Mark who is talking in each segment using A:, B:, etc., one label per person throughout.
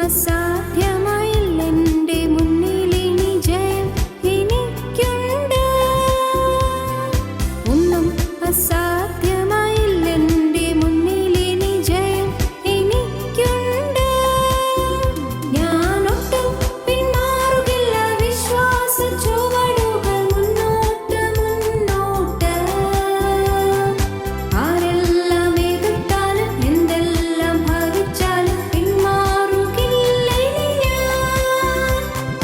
A: അസാധ്യമായില്ലെൻ്റെ മുന്നിലിനി ജയം എനിക്കുണ്ട്. ഒന്നും അസാധ്യമായില്ലെൻ്റെ മുന്നിലിനി ജയം എനിക്കുണ്ട്. ഞാനൊട്ടും പിന്മാറുകില്ല, വിശ്വാസ ചുവടുകൾ മുന്നോട്ട് മുന്നോട്ട്. ആരെല്ലാം എതിർത്താലും എന്തെല്ലാം ഭവിച്ചാലും പിന്മാറുകില്ല ഇനി ഞാൻ.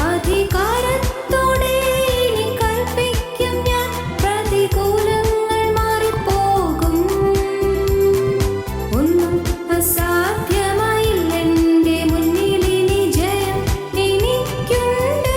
A: അധികാരത്തോടെ ഇനി കൽപ്പിക്കും ഞാൻ, പ്രതികൂലങ്ങൾ മാറിപ്പോകും. ഒന്നും അസാധ്യമായില്ലെൻ്റെ മുന്നിലിനി ജയം എനിക്കുണ്ട്.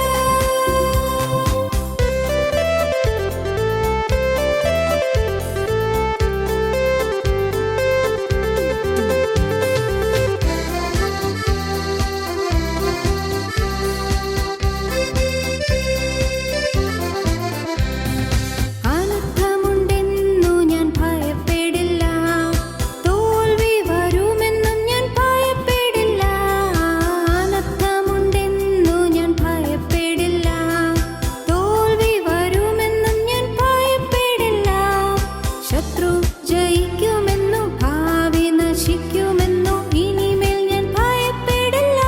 A: അനർത്ഥമുണ്ടെന്നു ഞാൻ ഭയപ്പെടില്ല, തോൽവി വരുമെന്നും ഞാൻ ഭയപ്പെടില്ല. അനർത്ഥമുണ്ടെന്നു ഞാൻ ഭയപ്പെടില്ല, തോൽവി വരുമെന്നും ഞാൻ ഭയപ്പെടില്ല. ശത്രു ജയിക്കുമെന്നു ഭാവി നശിക്കുമെന്നു ഇനിമേൽ ഞാൻ ഭയപ്പെടില്ല.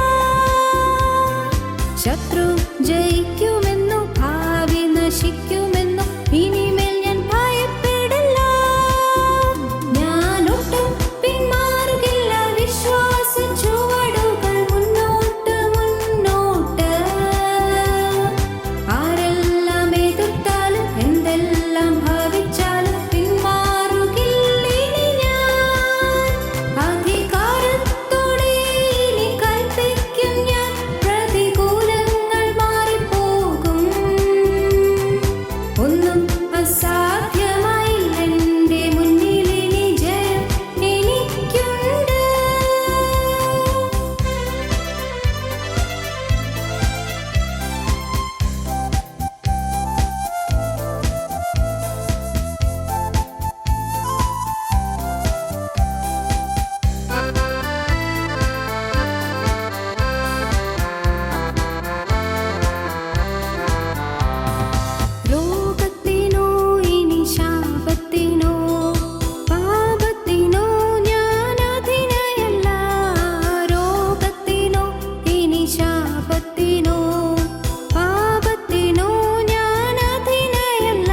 A: ശത്രു ജയിക്കുമെന്നു ഭാവി നശിക്കുമെന്നു ഇനിമേൽ ഞാൻ ഭയപ്പെടില്ല. ഞാനൊട്ടും പിന്മാറുകില്ല, വിശ്വാസ ചുവടുകൾ മുന്നോട്ട് മുന്നോട്ട്. ആരെല്ലാം എതിർത്താലും എന്തെല്ലാം ഭവിച്ചാലും പിന്മാറുകില്ല ഇനി ഞാൻ. അധികാരത്തോടെ ഇനി കൽപ്പിക്കും ഞാൻ, പ്രതികൂലങ്ങൾ മാറിപ്പോകും. ഒന്നും അസാധ്യമായില്ലെൻ്റെ മുന്നിലിനി ജയം എനിക്കുണ്ട്. രോഗത്തിനോ ഇനി ശാപത്തിനോ പാപത്തിനോ ഞാൻ അധീനയല്ല. രോഗത്തിനോ ഇനി ശാപത്തിനോ പാപത്തിനോ ഞാൻ അധീനയല്ല.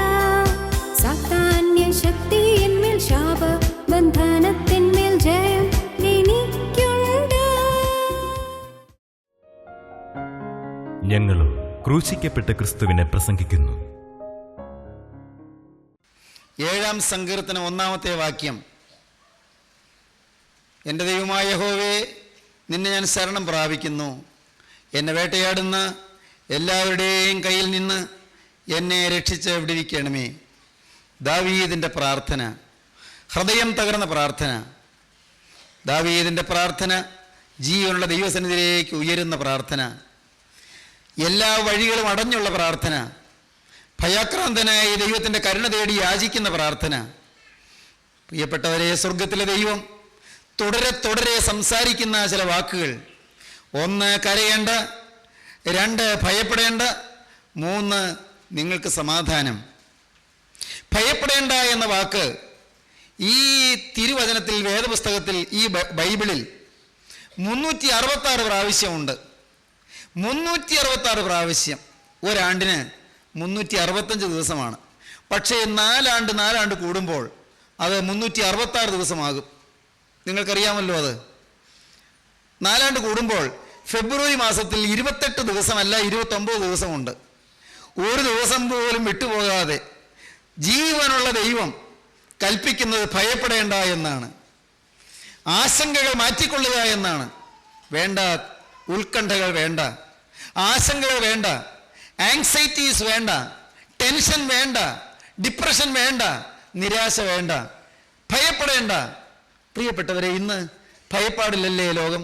A: സാത്താന്യ ശക്തി എന്മേൽ, ശാപബന്ധനത്തിന്മേൽ ജയം എനിക്കുണ്ട്.
B: ഞങ്ങളും ക്രൂശിക്കപ്പെട്ട ക്രിസ്തുവിനെ പ്രസംഗിക്കുന്നു.
C: 7-ാം സങ്കീർത്തനം 1-ാമത്തെ വാക്യം. എൻ്റെ ദൈവമായ യഹോവേ, നിന്നെ ഞാൻ ശരണം പ്രാപിക്കുന്നു. എന്നെ വേട്ടയാടുന്ന എല്ലാവരുടെയും കയ്യിൽ നിന്ന് എന്നെ രക്ഷിച്ച് വിടുവിക്കണമേ. ദാവീദിൻ്റെ പ്രാർത്ഥന, ഹൃദയം തകർന്ന പ്രാർത്ഥന. ദാവീദിൻ്റെ പ്രാർത്ഥന ജീവനുള്ള ദൈവസന്നിധിയിലേക്ക് ഉയരുന്ന പ്രാർത്ഥന, എല്ലാ വഴികളും അടഞ്ഞുള്ള പ്രാർത്ഥന, ഭയാക്രാന്തനായി ദൈവത്തിൻ്റെ കരുണ തേടി യാചിക്കുന്ന പ്രാർത്ഥന. പ്രിയപ്പെട്ടവരെ, സ്വർഗത്തിലെ ദൈവം തുടരെ തുടരെ സംസാരിക്കുന്ന ചില വാക്കുകൾ. 1, കരയേണ്ട. 2, ഭയപ്പെടേണ്ട. 3, നിങ്ങൾക്ക് സമാധാനം. ഭയപ്പെടേണ്ട എന്ന വാക്ക് ഈ തിരുവചനത്തിൽ, വേദപുസ്തകത്തിൽ, ഈ ബൈബിളിൽ 366 പ്രാവശ്യമുണ്ട്. 366 പ്രാവശ്യം. ഒരാണ്ടിന് 365 ദിവസമാണ്. പക്ഷേ 4 ആണ്ട് കൂടുമ്പോൾ അത് 366 ദിവസമാകും. നിങ്ങൾക്കറിയാമല്ലോ അത്. 4 ആണ്ട് കൂടുമ്പോൾ ഫെബ്രുവരി മാസത്തിൽ 28 ദിവസമല്ല, 29 ദിവസമുണ്ട്. ഒരു ദിവസം പോലും വിട്ടുപോകാതെ ജീവനുള്ള ദൈവം കൽപ്പിക്കുന്നത് ഭയപ്പെടേണ്ട എന്നാണ്. ആശങ്കകൾ മാറ്റിക്കൊള്ളുക എന്നാണ്. വേണ്ട, ഉത്കണ്ഠകൾ വേണ്ട, ആശങ്കകൾ വേണ്ട, ആങ്സൈറ്റീസ് വേണ്ട, ടെൻഷൻ വേണ്ട, ഡിപ്രഷൻ വേണ്ട, നിരാശ വേണ്ട, ഭയപ്പെടേണ്ട. പ്രിയപ്പെട്ടവരെ, ഇന്ന് ഭയപ്പാടില്ലല്ലേ ലോകം?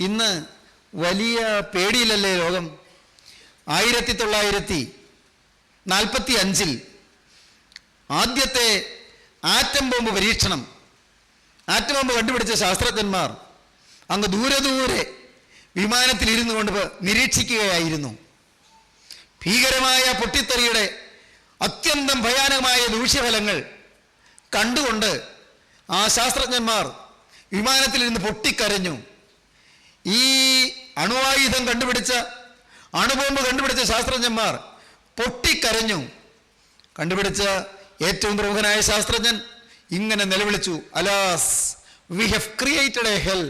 C: ഇന്ന് വലിയ പേടിയിലല്ലേ ലോകം? 1945 ആദ്യത്തെ ആറ്റം ബോംബ് പരീക്ഷണം, ആറ്റം ബോംബ് കണ്ടുപിടിച്ച ശാസ്ത്രജ്ഞന്മാർ അങ്ങ് ദൂരെ ദൂരെ വിമാനത്തിൽ ഇരുന്നു കൊണ്ട് നിരീക്ഷിക്കുകയായിരുന്നു. ഭീകരമായ പൊട്ടിത്തെറിയുടെ അത്യന്തം ഭയാനകമായ ദൂഷ്യഫലങ്ങൾ കണ്ടുകൊണ്ട് ആ ശാസ്ത്രജ്ഞന്മാർ വിമാനത്തിലിരുന്ന് പൊട്ടിക്കരഞ്ഞു. ഈ അണുബോംബ് കണ്ടുപിടിച്ച ശാസ്ത്രജ്ഞന്മാർ പൊട്ടിക്കരഞ്ഞു. കണ്ടുപിടിച്ച ഏറ്റവും പ്രമുഖനായ ശാസ്ത്രജ്ഞൻ ഇങ്ങനെ നിലവിളിച്ചു, alas, we have created a hell.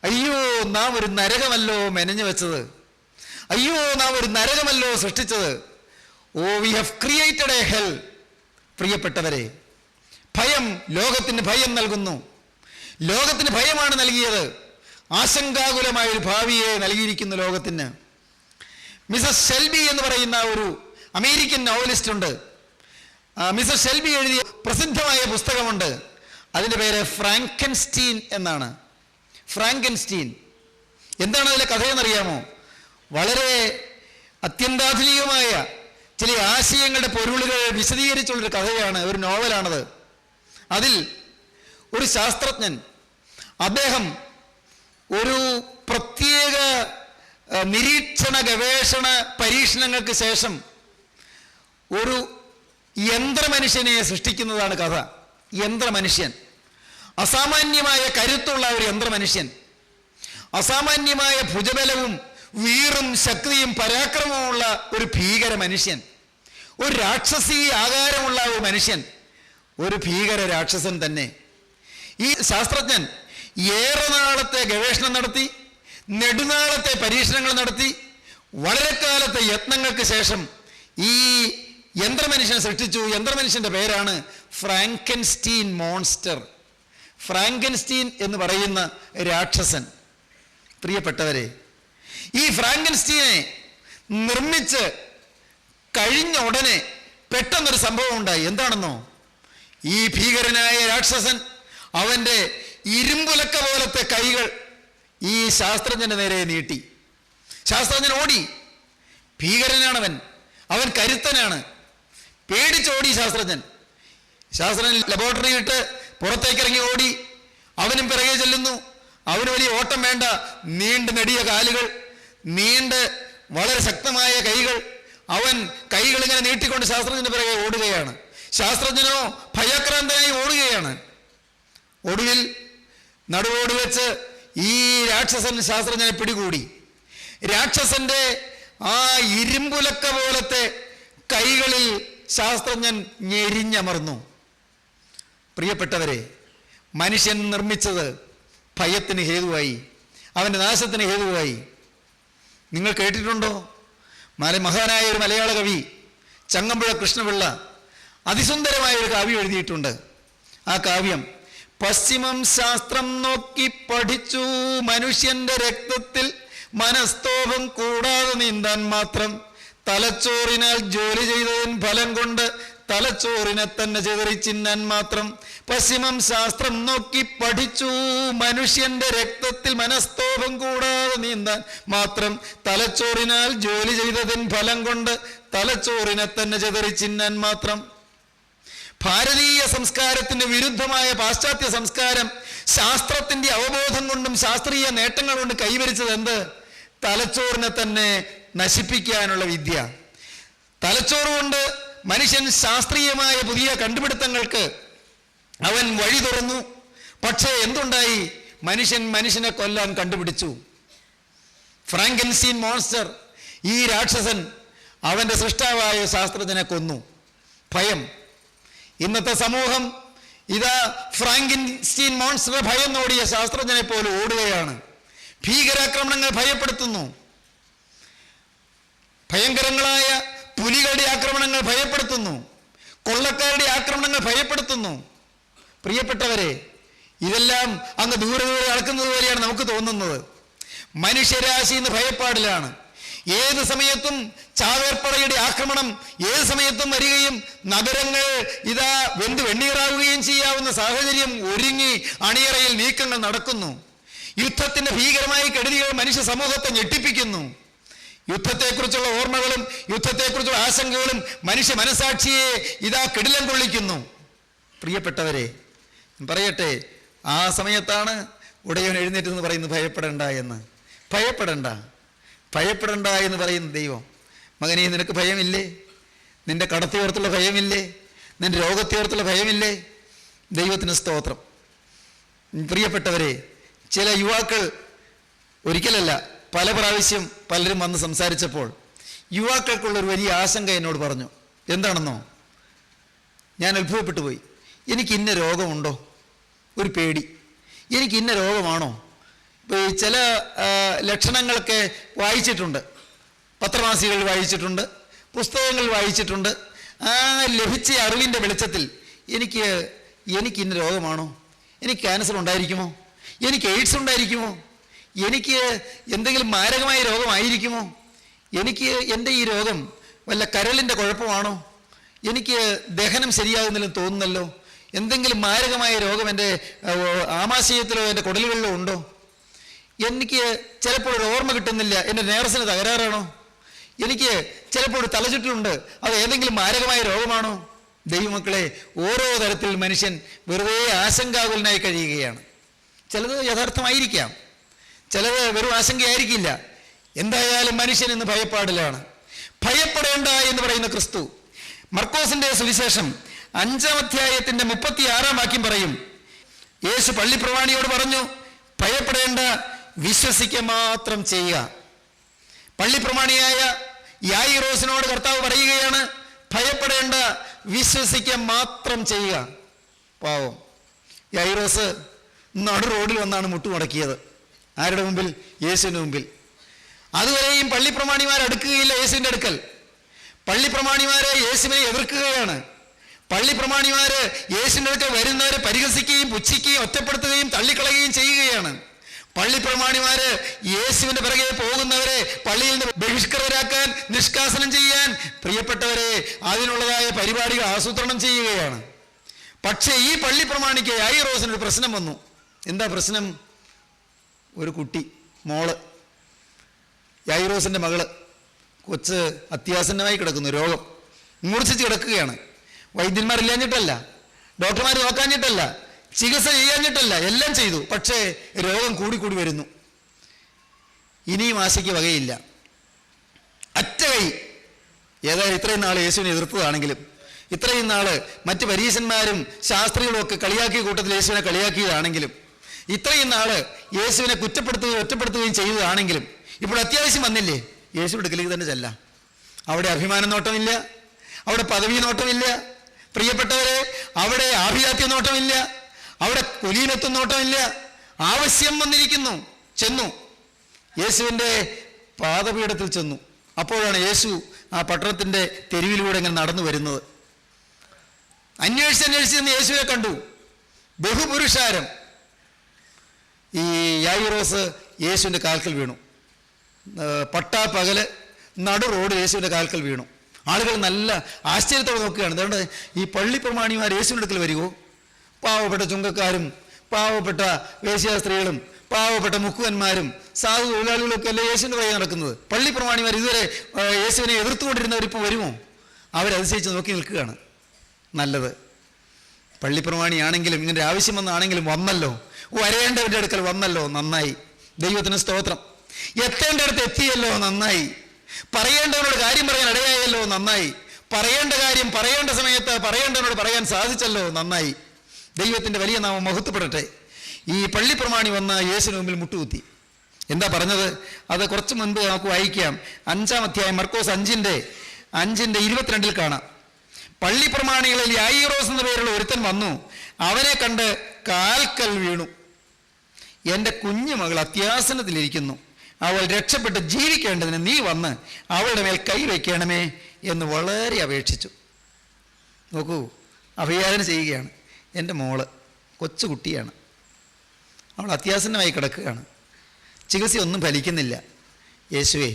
C: അയ്യോ, നാം ഒരു നരകമല്ലോ മെനഞ്ഞു വെച്ചത്. അയ്യോ, നാം ഒരു നരകമല്ലോ സൃഷ്ടിച്ചത്. Oh, we have created a hell. പ്രിയപ്പെട്ടവരെ, ഭയം ലോകത്തിന് ഭയം നൽകുന്നു. ലോകത്തിന് ഭയമാണ് നൽകിയത്. ആശങ്കാകുലമായൊരു ഭാവിയെ നൽകിയിരിക്കുന്നു ലോകത്തിന്. മിസസ് ഷെൽബി എന്ന് പറയുന്ന ഒരു അമേരിക്കൻ നോവലിസ്റ്റ് ഉണ്ട്. മിസസ് ഷെൽബി എഴുതിയ പ്രസിദ്ധമായ പുസ്തകമുണ്ട്. അതിൻ്റെ പേര് ഫ്രാങ്കൻസ്റ്റീൻ എന്നാണ്. ഫ്രാങ്കൻസ്റ്റീൻ എന്താണ് അതിലെ കഥയെന്നറിയാമോ? വളരെ അത്യന്താധുനികമായ ചില ആശയങ്ങളുടെ പൊരുളുകൾ വിശദീകരിച്ചുള്ളൊരു കഥയാണ്, ഒരു നോവലാണത്. അതിൽ ഒരു ശാസ്ത്രജ്ഞൻ, അദ്ദേഹം ഒരു പ്രത്യേക നിരീക്ഷണ ഗവേഷണ പരീക്ഷണങ്ങൾക്ക് ശേഷം ഒരു യന്ത്രമനുഷ്യനെ സൃഷ്ടിക്കുന്നതാണ് കഥ. യന്ത്രമനുഷ്യൻ, അസാമാന്യമായ കരുത്തുള്ള ഒരു യന്ത്രമനുഷ്യൻ, അസാമാന്യമായ ഭുജബലവും വീറും ശക്തിയും പരാക്രമവുമുള്ള ഒരു ഭീകര മനുഷ്യൻ, ഒരു രാക്ഷസീ ആകാരമുള്ള ഒരു മനുഷ്യൻ, ഒരു ഭീകര രാക്ഷസൻ തന്നെ. ഈ ശാസ്ത്രജ്ഞൻ ഏറെ നാളത്തെ ഗവേഷണം നടത്തി, നെടുനാളത്തെ പരീക്ഷണങ്ങൾ നടത്തി, വളരെ കാലത്തെ യത്നങ്ങൾക്ക് ശേഷം ഈ യന്ത്രമനുഷ്യനെ സൃഷ്ടിച്ചു. യന്ത്രമനുഷ്യൻ്റെ പേരാണ് ഫ്രാങ്കൻസ്റ്റീൻ മോൺസ്റ്റർ. ഫ്രാങ്കൻസ്റ്റീൻ എന്ന് പറയുന്ന രാക്ഷസൻ. പ്രിയപ്പെട്ടവരെ, ഈ ഫ്രാങ്കൻസ്റ്റീനെ നിർമ്മിച്ച് കഴിഞ്ഞ ഉടനെ പെട്ടെന്നൊരു സംഭവം ഉണ്ടായി. എന്താണെന്നോ, ഈ ഭീകരനായ രാക്ഷസൻ അവൻ്റെ ഇരുമ്പുലക്ക പോലത്തെ കൈകൾ ഈ ശാസ്ത്രജ്ഞൻ്റെ നേരെ നീട്ടി. ശാസ്ത്രജ്ഞൻ ഓടി. ഭീകരനാണവൻ, അവൻ കരുത്തനാണ്. പേടിച്ചോടി ശാസ്ത്രജ്ഞൻ. ലബോറട്ടറി വിട്ട് പുറത്തേക്കിറങ്ങി ഓടി. അവനും പിറകെ ചെല്ലുന്നു. അവന് വലിയ ഓട്ടം വേണ്ട. നീണ്ട് നെടിയ കാലുകൾ, നീണ്ട് വളരെ ശക്തമായ കൈകൾ. അവൻ കൈകൾ ഇങ്ങനെ നീട്ടിക്കൊണ്ട് ശാസ്ത്രജ്ഞന്റെ പിറകെ ഓടുകയാണ്. ശാസ്ത്രജ്ഞനോ ഭയാക്രാന്തനായി ഓടുകയാണ്. ഒടുവിൽ നടുവോട് വെച്ച് ഈ രാക്ഷസൻ ശാസ്ത്രജ്ഞനെ പിടികൂടി. രാക്ഷസന്റെ ആ ഇരുമ്പുലക്ക പോലത്തെ കൈകളിൽ ശാസ്ത്രജ്ഞൻ ഞെരിഞ്ഞമർന്നു. പ്രിയപ്പെട്ടവരെ, മനുഷ്യൻ നിർമ്മിച്ചത് ഭയത്തിന് ഹേതുവായി, അവൻ്റെ നാശത്തിന് ഹേതുവായി. നിങ്ങൾ കേട്ടിട്ടുണ്ടോ? മഹാനായ ഒരു മലയാള കവി ചങ്ങമ്പുഴ കൃഷ്ണപിള്ള അതിസുന്ദരമായ ഒരു കാവ്യം എഴുതിയിട്ടുണ്ട്. ആ കാവ്യം, പശ്ചിമം ശാസ്ത്രം നോക്കി പഠിച്ചു മനുഷ്യന്റെ രക്തത്തിൽ മനസ്തോഭം കൂടാതെ നീന്താൻ മാത്രം, തലച്ചോറിനാൽ ജോലി ചെയ്തതിന് ഫലം കൊണ്ട് തലച്ചോറിനെ തന്നെ ചെതറി ചിന്നാൻ മാത്രം. പശ്ചിമം ശാസ്ത്രം നോക്കി പഠിച്ചു മനുഷ്യന്റെ രക്തത്തിൽ മനസ്തോഭം കൂടാതെ നീന്താൻ മാത്രം, തലച്ചോറിനാൽ ജോലി ചെയ്തതിന് ഫലം കൊണ്ട് തലച്ചോറിനെ തന്നെ ചെതറി ചിന്നാൻ മാത്രം. ഭാരതീയ സംസ്കാരത്തിന് വിരുദ്ധമായ പാശ്ചാത്യ സംസ്കാരം ശാസ്ത്രത്തിന്റെ അവബോധം കൊണ്ടും ശാസ്ത്രീയ നേട്ടങ്ങൾ കൊണ്ട് കൈവരിച്ചത് എന്ത്? തലച്ചോറിനെ തന്നെ നശിപ്പിക്കാനുള്ള വിദ്യ. തലച്ചോറ് കൊണ്ട് മനുഷ്യൻ ശാസ്ത്രീയമായ പുതിയ കണ്ടുപിടുത്തങ്ങൾക്ക് അവൻ വഴി തുറന്നു. പക്ഷേ എന്തുണ്ടായി? മനുഷ്യനെ കൊല്ലാൻ കണ്ടുപിടിച്ചു. ഫ്രാങ്കൻസ്റ്റീൻ മോൺസ്റ്റർ, ഈ രാക്ഷസൻ അവൻ്റെ സൃഷ്ടാവായ ശാസ്ത്രജ്ഞനെ കൊന്നു. ഭയം. ഇന്നത്തെ സമൂഹം ഇതാ ഫ്രാങ്കൻസ്റ്റീൻ മോൺസ്റ്റർ ഭയം നോടിയ ശാസ്ത്രജ്ഞനെ പോലെ ഓടുകയാണ്. ഭീകരാക്രമണങ്ങൾ ഭയപ്പെടുത്തുന്നു. ഭയങ്കരങ്ങളായ പുലികളുടെ ആക്രമണങ്ങൾ ഭയപ്പെടുത്തുന്നു. കൊള്ളക്കാരുടെ ആക്രമണങ്ങൾ ഭയപ്പെടുത്തുന്നു. പ്രിയപ്പെട്ടവരെ, ഇതെല്ലാം അങ്ങ് ദൂരെ ദൂരെ നടക്കുന്നത് പോലെയാണ് നമുക്ക് തോന്നുന്നത്. മനുഷ്യരാശി ഇന്ന് ഭയപ്പാടിലാണ്. ഏത് സമയത്തും ചാവേർപ്പടയുടെ ആക്രമണം ഏത് സമയത്തും വരികയും നഗരങ്ങൾ ഇതാ വെണ്ണീറാവുകയും ചെയ്യാവുന്ന സാഹചര്യം ഒരുങ്ങി അണിയറയിൽ നീക്കങ്ങൾ നടക്കുന്നു. യുദ്ധത്തിന്റെ ഭീകരമായ കെടുതികൾ മനുഷ്യ സമൂഹത്തെ ഞെട്ടിപ്പിക്കുന്നു. യുദ്ധത്തെക്കുറിച്ചുള്ള ഓർമ്മകളും യുദ്ധത്തെക്കുറിച്ചുള്ള ആശങ്കകളും മനുഷ്യ മനസാക്ഷിയെ ഇതാ കിടിലം കൊള്ളിക്കുന്നു. പ്രിയപ്പെട്ടവരെ, പറയട്ടെ, ആ സമയത്താണ് ഉടയവൻ എഴുന്നേറ്റെന്ന് പറയുന്നത് ഭയപ്പെടേണ്ട എന്ന്. ഭയപ്പെടണ്ട, ഭയപ്പെടണ്ട എന്ന് പറയുന്ന ദൈവം. മകനെ, നിനക്ക് ഭയമില്ലേ? നിന്റെ കടത്തിയോർത്തുള്ള ഭയമില്ലേ? നിന്റെ രോഗത്തിയോർത്തുള്ള ഭയമില്ലേ? ദൈവത്തിന് സ്തോത്രം. പ്രിയപ്പെട്ടവരെ, ചില യുവാക്കൾ ഒരിക്കലല്ല പല പ്രാവശ്യം പലരും വന്ന് സംസാരിച്ചപ്പോൾ യുവാക്കൾക്കുള്ളൊരു വലിയ ആശങ്ക എന്നോട് പറഞ്ഞു. എന്താണെന്നോ? ഞാൻ അത്ഭുതപ്പെട്ടു പോയി. എനിക്ക് ഇന്ന രോഗമുണ്ടോ? ഒരു പേടി. എനിക്ക് ഇന്ന രോഗമാണോ? ഇപ്പോൾ ഈ ചില ലക്ഷണങ്ങളൊക്കെ വായിച്ചിട്ടുണ്ട്, പത്രമാസികകൾ വായിച്ചിട്ടുണ്ട്, പുസ്തകങ്ങൾ വായിച്ചിട്ടുണ്ട്. ആ ലഭിച്ച അറിവിൻ്റെ വെളിച്ചത്തിൽ എനിക്ക് ഇന്ന രോഗമാണോ? എനിക്ക് ക്യാൻസർ ഉണ്ടായിരിക്കുമോ? എനിക്ക് എയ്ഡ്സ് ഉണ്ടായിരിക്കുമോ? എനിക്ക് എന്തെങ്കിലും മാരകമായ രോഗമായിരിക്കുമോ? എൻ്റെ ഈ രോഗം വല്ല കരളിൻ്റെ കുഴപ്പമാണോ? എനിക്ക് ദഹനം ശരിയാകുന്നില്ലെന്ന് തോന്നുന്നല്ലോ. എന്തെങ്കിലും മാരകമായ രോഗം എൻ്റെ ആമാശയത്തിലോ എൻ്റെ കുടലുകളിലോ ഉണ്ടോ? എനിക്ക് ചിലപ്പോൾ ഒരു ഓർമ്മ കിട്ടുന്നില്ല, എൻ്റെ നേർസിന് തകരാറാണോ? എനിക്ക് ചിലപ്പോൾ ഒരു തലചുറ്റലുണ്ട്, അത് ഏതെങ്കിലും മാരകമായ രോഗമാണോ? ദൈവമക്കളെ, ഓരോ തരത്തിൽ മനുഷ്യൻ വെറുതെ ആശങ്കാകുലനായി കഴിയുകയാണ്. ചിലത് യഥാർത്ഥമായിരിക്കാം, ചിലത് വെറും ആശങ്കയായിരിക്കില്ല. എന്തായാലും മനുഷ്യൻ ഇന്ന് ഭയപ്പാടിലാണ്. ഭയപ്പെടേണ്ട എന്ന് പറയുന്ന ക്രിസ്തു മർക്കോസിന്റെ സുവിശേഷം 5-ാം അധ്യായത്തിന്റെ 36-ാം വാക്യം പറയും. യേശു പള്ളിപ്രമാണിയോട് പറഞ്ഞു, ഭയപ്പെടേണ്ട, വിശ്വസിക്കുക മാത്രം ചെയ്യുക. പള്ളിപ്രമാണിയായ യായിറോസിനോട് കർത്താവ് പറയുകയാണ്, ഭയപ്പെടേണ്ട, വിശ്വസിക്കുക മാത്രം ചെയ്യുക. പാവം യായിറോസ് നടു റോഡിൽ വന്നാണ് മുട്ടുമടക്കിയത്. ആരുടെ മുമ്പിൽ? യേശുവിൻ്റെ മുമ്പിൽ. അതുവരെയും പള്ളിപ്രമാണിമാർ അടുക്കുകയില്ല യേശുവിൻ്റെ അടുക്കൽ. പള്ളിപ്രമാണിമാരെ യേശുവിനെ എതിർക്കുകയാണ്. പള്ളിപ്രമാണിമാര് യേശുവിൻ്റെ അടുക്കൽ വരുന്നവരെ പരിഹസിക്കുകയും പുച്ഛിക്കുകയും ഒറ്റപ്പെടുത്തുകയും തള്ളിക്കളയുകയും ചെയ്യുകയാണ്. പള്ളിപ്രമാണിമാര് യേശുവിൻ്റെ പിറകെ പോകുന്നവരെ പള്ളിയിൽ നിന്ന് ബഹിഷ്കൃതരാക്കാൻ, നിഷ്കാസനം ചെയ്യാൻ, പ്രിയപ്പെട്ടവരെ, അതിനുള്ളതായ പരിപാടികൾ ആസൂത്രണം ചെയ്യുകയാണ്. പക്ഷേ ഈ പള്ളിപ്രമാണിക്ക് യായിറോസിനൊരു പ്രശ്നം വന്നു. എന്താ പ്രശ്നം? ഒരു കുട്ടി, മോള്, യായിറോസിൻ്റെ മകള്, കൊച്ച് അത്യാസന്നമായി കിടക്കുന്നു, രോഗം മൂർച്ഛിച്ച് കിടക്കുകയാണ്. വൈദ്യന്മാരില്ലാഞ്ഞിട്ടല്ല, ഡോക്ടർമാർ നോക്കാഞ്ഞിട്ടല്ല, ചികിത്സ ചെയ്യാഞ്ഞിട്ടല്ല, എല്ലാം ചെയ്തു. പക്ഷേ രോഗം കൂടി വരുന്നു. ഇനിയും ആശയ്ക്ക് വകയില്ല. അറ്റ കൈ. ഏതായാലും ഇത്രയും നാൾ യേശുവിനെ എതിർത്തതാണെങ്കിലും, ഇത്രയും നാൾ മറ്റ് പരീശന്മാരും ശാസ്ത്രികളും ഒക്കെ കളിയാക്കിയ കൂട്ടത്തിൽ യേശുവിനെ കളിയാക്കിയതാണെങ്കിലും, ഇത്രയും നാൾ യേശുവിനെ കുറ്റപ്പെടുത്തുകയും ഒറ്റപ്പെടുത്തുകയും ചെയ്തതാണെങ്കിലും, ഇപ്പോൾ അത്യാവശ്യം വന്നില്ലേ, യേശുവിൻ്റെ അടുക്കലേക്ക് തന്നെ ചെല്ലാം. അവിടെ അഭിമാന നോട്ടമില്ല, അവിടെ പദവി നോട്ടമില്ല, പ്രിയപ്പെട്ടവരെ, അവിടെ ആഭിജാത്യ നോട്ടമില്ല, അവിടെ കുലീനത്വം നോട്ടമില്ല. ആവശ്യം വന്നിരിക്കുന്നു. ചെന്നു, യേശുവിൻ്റെ പാദപീഠത്തിൽ ചെന്നു. അപ്പോഴാണ് യേശു ആ പട്ടണത്തിൻ്റെ തെരുവിലൂടെ ഇങ്ങനെ നടന്നു വരുന്നത്. അന്വേഷിച്ച് യേശുവിനെ കണ്ടു. ബഹുപുരുഷാരം. ഈ യായിറോസ് യേശുവിൻ്റെ കാൽക്കൽ വീണു. പട്ടാപ്പകല് നടു റോഡ് യേശുവിൻ്റെ കാൽക്കൽ വീണു. ആളുകൾ നല്ല ആശ്ചര്യത്തോടെ നോക്കുകയാണ്. അതുകൊണ്ട് ഈ പള്ളിപ്രമാണിമാർ യേശുവിൻ്റെ അടുക്കൽ വരുമോ? പാവപ്പെട്ട ചുങ്കക്കാരും പാവപ്പെട്ട വേശ്യാസ്ത്രീകളും പാവപ്പെട്ട മുക്കുവന്മാരും സാധു തൊഴിലാളികളൊക്കെ അല്ലേ യേശുവിൻ്റെ വഴി നടക്കുന്നത്. പള്ളിപ്രമാണിമാർ ഇതുവരെ യേശുവിനെ എതിർത്തുകൊണ്ടിരുന്നവരിപ്പോൾ വരുമോ? അവരതിശയിച്ച് നോക്കി നിൽക്കുകയാണ്. നല്ലത്, പള്ളിപ്രമാണിയാണെങ്കിലും ഇങ്ങനെ ആവശ്യം വന്നാണെങ്കിലും വന്നല്ലോ, വരേണ്ടവരുടെ അടുക്കൽ വന്നല്ലോ, നന്നായി. ദൈവത്തിന് സ്തോത്രം. എത്തേണ്ടടുത്ത് എത്തിയല്ലോ, നന്നായി. പറയേണ്ടവനോട് കാര്യം പറയാൻ ഇടയായല്ലോ, നന്നായി. പറയേണ്ട കാര്യം പറയേണ്ട സമയത്ത് പറയേണ്ടവനോട് പറയാൻ സാധിച്ചല്ലോ, നന്നായി. ദൈവത്തിൻ്റെ വലിയ നാമം മഹത്വപ്പെടട്ടെ. ഈ പള്ളിപ്രമാണി വന്ന യേശുവിന് മുമ്പിൽ മുട്ടുകുത്തി. എന്താ പറഞ്ഞത്? അത് കുറച്ച് മുൻപ് നമുക്ക് വായിക്കാം. 5-ാം അധ്യായം മർക്കോസ് 5:22 കാണാം. പള്ളിപ്രമാണികളിൽ യായിറോസ് എന്ന പേരുള്ള ഒരുത്തൻ വന്നു, അവനെ കണ്ട് കാൽക്കൽ വീണു. എൻ്റെ കുഞ്ഞുമകൾ അത്യാസനത്തിലിരിക്കുന്നു, അവൾ രക്ഷപ്പെട്ട് ജീവിക്കേണ്ടതിന് നീ വന്ന് അവളുടെ മേൽ കൈവയ്ക്കണമേ എന്ന് വളരെ അപേക്ഷിച്ചു. നോക്കൂ, അഭയാചന ചെയ്യുകയാണ്. എൻ്റെ മോള് കൊച്ചുകുട്ടിയാണ്, അവൾ അത്യാസന്നമായി കിടക്കുകയാണ്, ചികിത്സയൊന്നും ഫലിക്കുന്നില്ല. യേശുവേ,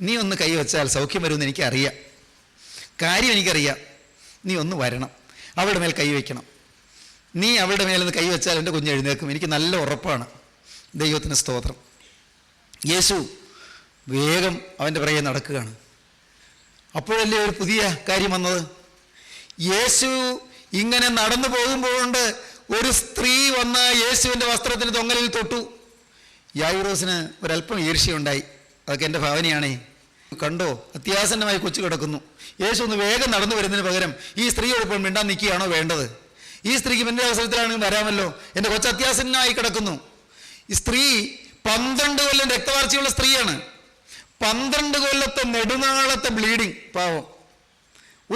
C: നീ ഒന്ന് കൈ വച്ചാൽ സൗഖ്യം വരുമെന്ന് എനിക്കറിയാം, കാര്യം എനിക്കറിയാം. നീ ഒന്ന് വരണം, അവളുടെ മേൽ കൈവയ്ക്കണം. നീ അവളുടെ മേലൊന്ന് കൈവച്ചാൽ എൻ്റെ കുഞ്ഞ് എഴുന്നേൽക്കും, എനിക്ക് നല്ല ഉറപ്പാണ്. ദൈവത്തിന് സ്തോത്രം. യേശു വേഗം അവൻ്റെ പിറകെ നടക്കുകയാണ്. അപ്പോഴല്ലേ ഒരു പുതിയ കാര്യം വന്നത്. യേശു ഇങ്ങനെ നടന്നു പോകുമ്പോഴുണ്ട് ഒരു സ്ത്രീ വന്ന് യേശുവിൻ്റെ വസ്ത്രത്തിന് തൊങ്ങലിൽ തൊട്ടു. യായിറോസിന് ഒരല്പം ഈർഷ്യയുണ്ടായി. അതൊക്കെ എൻ്റെ ഭാവനയാണേ. കണ്ടോ, അത്യാസന്നമായി കൊച്ചു കിടക്കുന്നു. യേശു ഒന്ന് വേഗം നടന്നു വരുന്നതിന് പകരം ഈ സ്ത്രീയോടൊപ്പം മിണ്ടാൻ നിൽക്കുകയാണോ വേണ്ടത്? ഈ സ്ത്രീക്ക് എൻ്റെ അവസരത്തിലാണെങ്കിൽ വരാമല്ലോ. എൻ്റെ കൊച്ചു അത്യാസന്നായി കിടക്കുന്നു. ഈ സ്ത്രീ 12 കൊല്ലം രക്തവാർച്ചയുള്ള സ്ത്രീയാണ്. 12 കൊല്ലത്തെ നെടുനാളത്തെ ബ്ലീഡിങ്. പാവം,